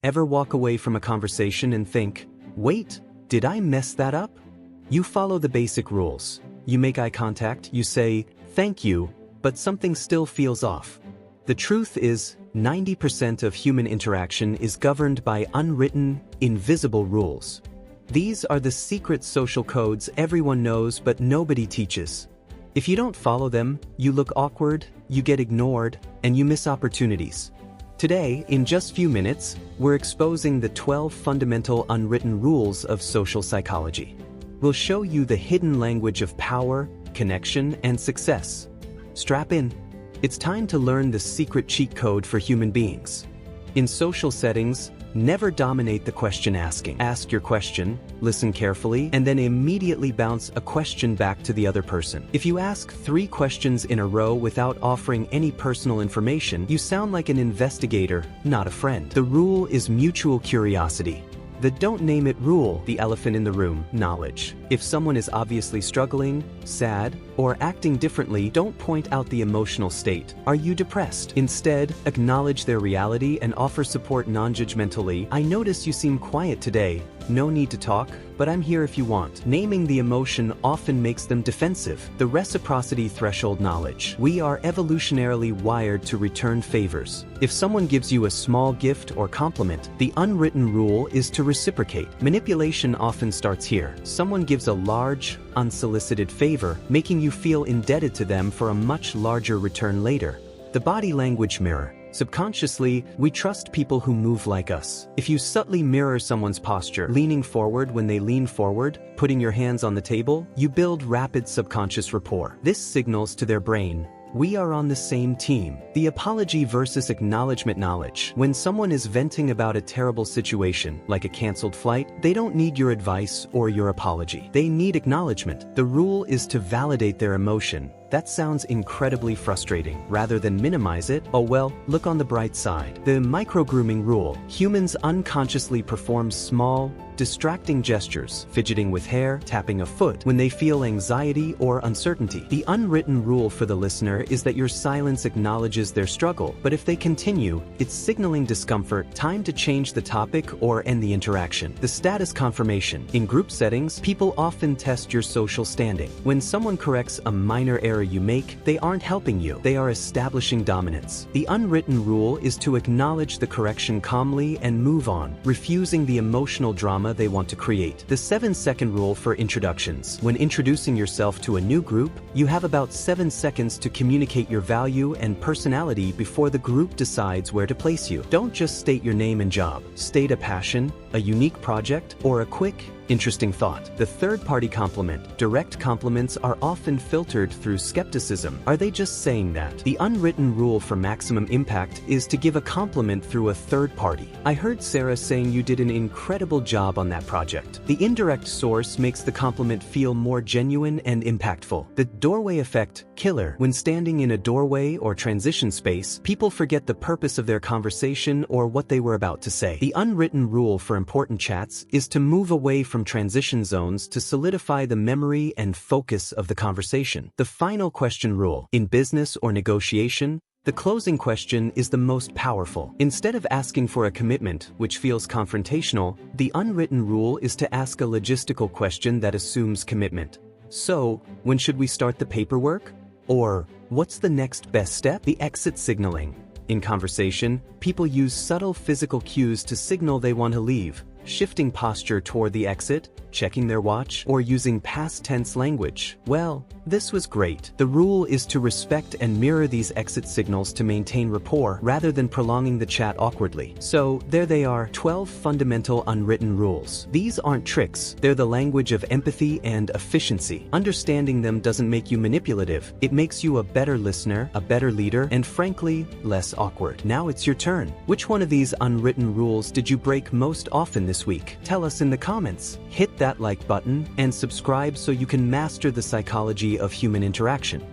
Ever walk away from a conversation and think, wait, did I mess that up? You follow the basic rules. You make eye contact, you say, thank you, but something still feels off. The truth is, 90% of human interaction is governed by unwritten, invisible rules. These are the secret social codes everyone knows but nobody teaches. If you don't follow them, you look awkward, you get ignored, and you miss opportunities. Today, in just few minutes, we're exposing the 12 fundamental unwritten rules of social psychology. We'll show you the hidden language of power, connection, and success. Strap in. It's time to learn the secret cheat code for human beings. In social settings, never dominate the question asking. Ask your question, listen carefully, and then immediately bounce a question back to the other person. If you ask 3 questions in a row without offering any personal information, you sound like an investigator, not a friend. The rule is mutual curiosity. The don't name it rule, the elephant in the room, knowledge. If someone is obviously struggling, sad, or acting differently, don't point out the emotional state. Are you depressed? Instead, acknowledge their reality and offer support non-judgmentally. I notice you seem quiet today. No need to talk, but I'm here if you want. Naming the emotion often makes them defensive. The reciprocity threshold knowledge. We are evolutionarily wired to return favors. If someone gives you a small gift or compliment, the unwritten rule is to reciprocate. Manipulation often starts here. Someone gives a large, unsolicited favor, making you feel indebted to them for a much larger return later. The body language mirror. Subconsciously, we trust people who move like us. If you subtly mirror someone's posture, leaning forward when they lean forward, putting your hands on the table, you build rapid subconscious rapport. This signals to their brain, we are on the same team. The apology versus acknowledgement knowledge. When someone is venting about a terrible situation, like a canceled flight, they don't need your advice or your apology. They need acknowledgement. The rule is to validate their emotion. That sounds incredibly frustrating. Rather than minimize it, oh well, look on the bright side. The micro-grooming rule. Humans unconsciously perform small, distracting gestures, fidgeting with hair, tapping a foot, when they feel anxiety or uncertainty. The unwritten rule for the listener is that your silence acknowledges their struggle, but if they continue, it's signaling discomfort, time to change the topic or end the interaction. The status confirmation. In group settings, people often test your social standing. When someone corrects a minor error you make, they aren't helping you, they are establishing dominance. The unwritten rule is to acknowledge the correction calmly and move on, refusing the emotional drama they want to create. The 7-second rule for introductions. When introducing yourself to a new group, you have about 7 seconds to communicate your value and personality before the group decides where to place you. Don't just state your name and job. State a passion, a unique project, or a quick, interesting thought. The third-party compliment. Direct compliments are often filtered through skepticism. Are they just saying that? The unwritten rule for maximum impact is to give a compliment through a third party. I heard Sarah saying you did an incredible job on that project. The indirect source makes the compliment feel more genuine and impactful. The doorway effect, killer. When standing in a doorway or transition space, people forget the purpose of their conversation or what they were about to say. The unwritten rule for important chats is to move away from transition zones to solidify the memory and focus of the conversation. The final question rule. In business or negotiation, the closing question is the most powerful. Instead of asking for a commitment, which feels confrontational, the unwritten rule is to ask a logistical question that assumes commitment. So, when should we start the paperwork? Or, what's the next best step? The exit signaling. In conversation, people use subtle physical cues to signal they want to leave. Shifting posture toward the exit, checking their watch, or using past tense language. Well, this was great. The rule is to respect and mirror these exit signals to maintain rapport rather than prolonging the chat awkwardly. So, there they are, 12 fundamental unwritten rules. These aren't tricks, they're the language of empathy and efficiency. Understanding them doesn't make you manipulative, it makes you a better listener, a better leader, and frankly, less awkward. Now it's your turn. Which one of these unwritten rules did you break most often this week? Tell us in the comments. Hit that like button and subscribe so you can master the psychology of human interaction.